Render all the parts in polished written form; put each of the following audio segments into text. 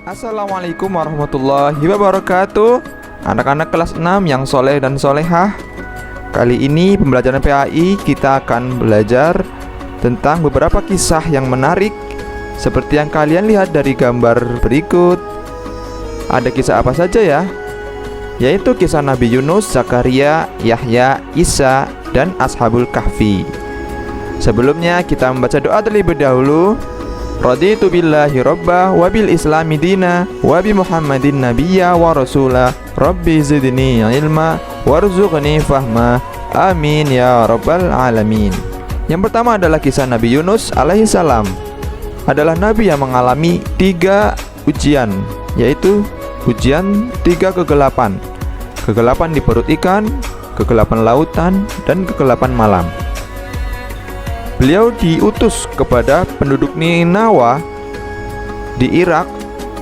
Assalamualaikum warahmatullahi wabarakatuh. Anak-anak kelas 6 yang soleh dan solehah, kali ini pembelajaran PAI kita akan belajar tentang beberapa kisah yang menarik seperti yang kalian lihat dari gambar berikut. Ada kisah apa saja ya? Yaitu kisah Nabi Yunus, Zakaria, Yahya, Isa, dan Ashabul Kahfi. Sebelumnya kita membaca doa terlebih dahulu. Raditu billahi robba wa bil islami dina wa bi muhammadin nabiyya wa rasulah rabbi zidni ilma warzuqni fahma amin ya rabbal alamin. Yang pertama adalah kisah Nabi Yunus alaihi salam. Adalah nabi yang mengalami 3 ujian, yaitu ujian 3 kegelapan. Kegelapan di perut ikan, kegelapan lautan, dan kegelapan malam. Beliau diutus kepada penduduk Ninawa di Irak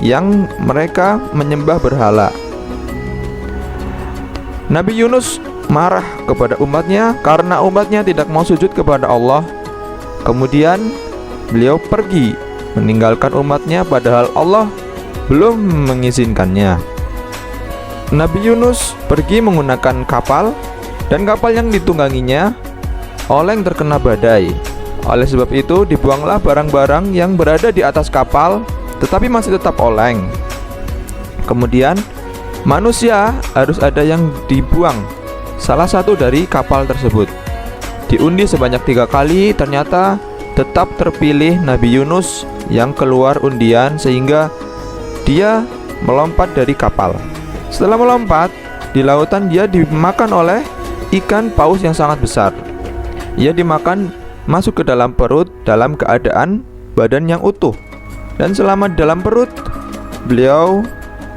yang mereka menyembah berhala. Nabi Yunus marah kepada umatnya karena umatnya tidak mau sujud kepada Allah. Kemudian beliau pergi meninggalkan umatnya padahal Allah belum mengizinkannya. Nabi Yunus pergi menggunakan kapal, dan kapal yang ditungganginya oleng terkena badai. Oleh sebab itu dibuanglah barang-barang yang berada di atas kapal, tetapi masih tetap oleng. Kemudian manusia harus ada yang dibuang salah satu dari kapal tersebut. Diundi sebanyak 3 kali, ternyata tetap terpilih Nabi Yunus yang keluar undian sehingga dia melompat dari kapal. Setelah melompat di lautan, dia dimakan oleh ikan paus yang sangat besar. Ia dimakan masuk ke dalam perut dalam keadaan badan yang utuh. Dan selama di dalam perut, beliau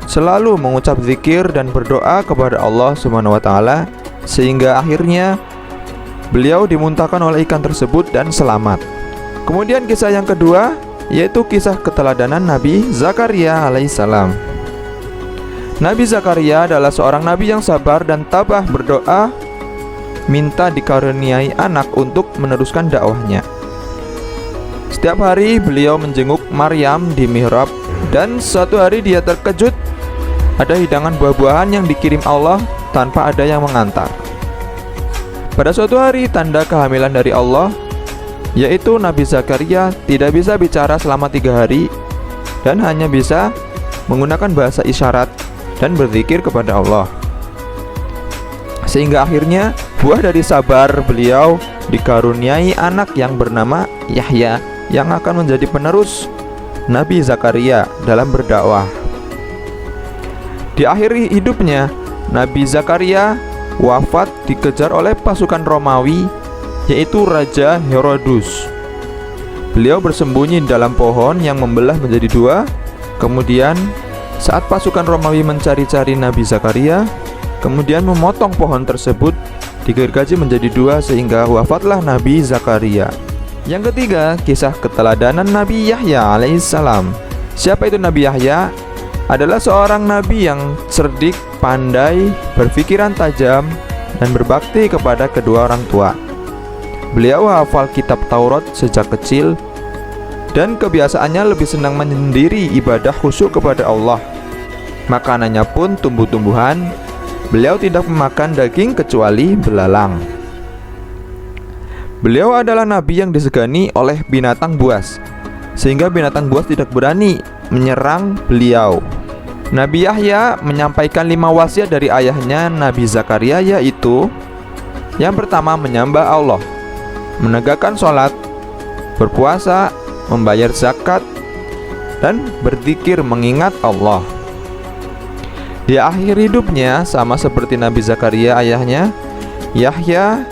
selalu mengucap zikir dan berdoa kepada Allah Subhanahu wa taala sehingga akhirnya beliau dimuntahkan oleh ikan tersebut dan selamat. Kemudian kisah yang kedua yaitu kisah keteladanan Nabi Zakaria alaihissalam. Nabi Zakaria adalah seorang nabi yang sabar dan tabah berdoa minta dikaruniai anak untuk meneruskan dakwahnya. Setiap hari beliau menjenguk Maryam di mihrab, dan suatu hari dia terkejut ada hidangan buah-buahan yang dikirim Allah tanpa ada yang mengantar. Pada suatu hari tanda kehamilan dari Allah, yaitu Nabi Zakaria tidak bisa bicara selama 3 hari dan hanya bisa menggunakan bahasa isyarat dan berzikir kepada Allah. Sehingga akhirnya buah dari sabar beliau dikaruniai anak yang bernama Yahya yang akan menjadi penerus Nabi Zakaria dalam berdakwah. Di akhir hidupnya, Nabi Zakaria wafat dikejar oleh pasukan Romawi, yaitu Raja Herodus. Beliau bersembunyi di dalam pohon yang membelah menjadi 2. Kemudian saat pasukan Romawi mencari-cari Nabi Zakaria, kemudian memotong pohon tersebut, digergaji menjadi 2 sehingga wafatlah Nabi Zakaria. Yang ketiga, kisah keteladanan Nabi Yahya alaihissalam. Siapa itu Nabi Yahya? Adalah seorang nabi yang cerdik, pandai, berpikiran tajam, dan berbakti kepada kedua orang tua. Beliau hafal kitab Taurat sejak kecil, dan kebiasaannya lebih senang menyendiri ibadah khusyuk kepada Allah. Makanannya pun tumbuh-tumbuhan. Beliau tidak memakan daging kecuali belalang. Beliau adalah nabi yang disegani oleh binatang buas, sehingga binatang buas tidak berani menyerang beliau. Nabi Yahya menyampaikan 5 wasiat dari ayahnya Nabi Zakaria, yaitu yang pertama, menyembah Allah, menegakkan sholat, berpuasa, membayar zakat, dan berzikir mengingat Allah. Di akhir hidupnya, sama seperti Nabi Zakaria ayahnya, Yahya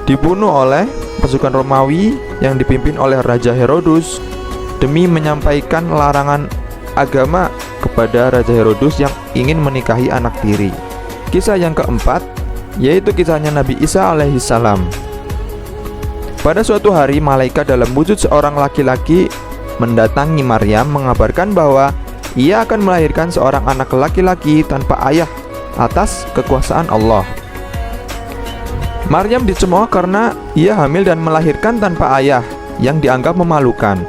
dibunuh oleh pasukan Romawi yang dipimpin oleh Raja Herodus demi menyampaikan larangan agama kepada Raja Herodus yang ingin menikahi anak tiri. Kisah yang keempat yaitu kisahnya Nabi Isa alaihissalam. Pada suatu hari, malaikat dalam wujud seorang laki-laki mendatangi Maryam mengabarkan bahwa ia akan melahirkan seorang anak laki-laki tanpa ayah atas kekuasaan Allah. Maryam dicemooh karena ia hamil dan melahirkan tanpa ayah yang dianggap memalukan.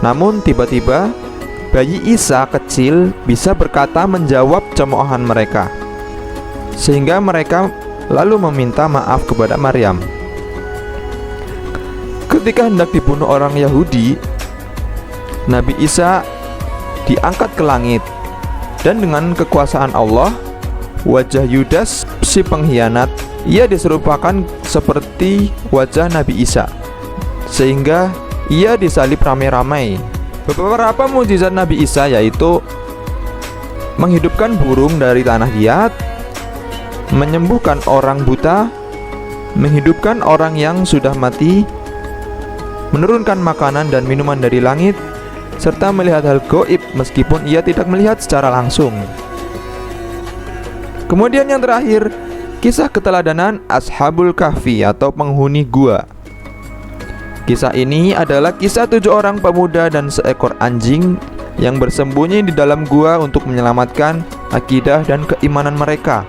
Namun tiba-tiba bayi Isa kecil bisa berkata menjawab cemoohan mereka, sehingga mereka lalu meminta maaf kepada Maryam. Ketika hendak dibunuh orang Yahudi, Nabi Isa diangkat ke langit, dan dengan kekuasaan Allah, wajah Yudas si pengkhianat ia diserupakan seperti wajah Nabi Isa, sehingga ia disalib ramai-ramai. Beberapa mukjizat Nabi Isa yaitu menghidupkan burung dari tanah liat, menyembuhkan orang buta, menghidupkan orang yang sudah mati, menurunkan makanan dan minuman dari langit, serta melihat hal gaib meskipun ia tidak melihat secara langsung. Kemudian yang terakhir, kisah keteladanan Ashabul Kahfi atau penghuni gua. Kisah ini adalah kisah 7 orang pemuda dan seekor anjing yang bersembunyi di dalam gua untuk menyelamatkan akidah dan keimanan mereka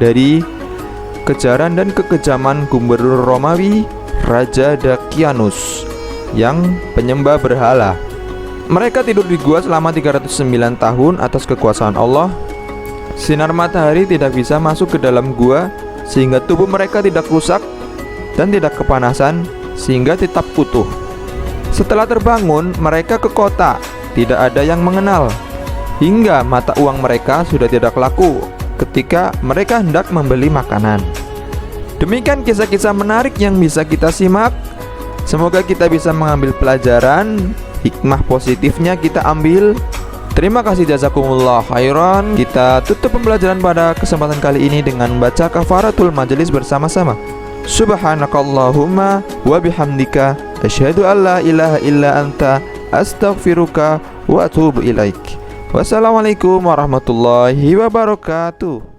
dari kejaran dan kekejaman gubernur Romawi Raja Dakianus yang penyembah berhala. Mereka tidur di gua selama 309 tahun atas kekuasaan Allah. Sinar matahari tidak bisa masuk ke dalam gua, sehingga tubuh mereka tidak rusak dan tidak kepanasan, sehingga tetap utuh. Setelah terbangun, mereka ke kota. Tidak ada yang mengenal, hingga mata uang mereka sudah tidak laku ketika mereka hendak membeli makanan. Demikian kisah-kisah menarik yang bisa kita simak. Semoga kita bisa mengambil pelajaran, hikmah positifnya kita ambil. Terima kasih, jazakumullah khairan. Kita tutup pembelajaran pada kesempatan kali ini dengan baca kafaratul majelis bersama-sama. Subhanakallahumma wa bihamdika asyhadu an la ilaha illa anta astaghfiruka wa atubu ilaik. Wassalamualaikum warahmatullahi wabarakatuh.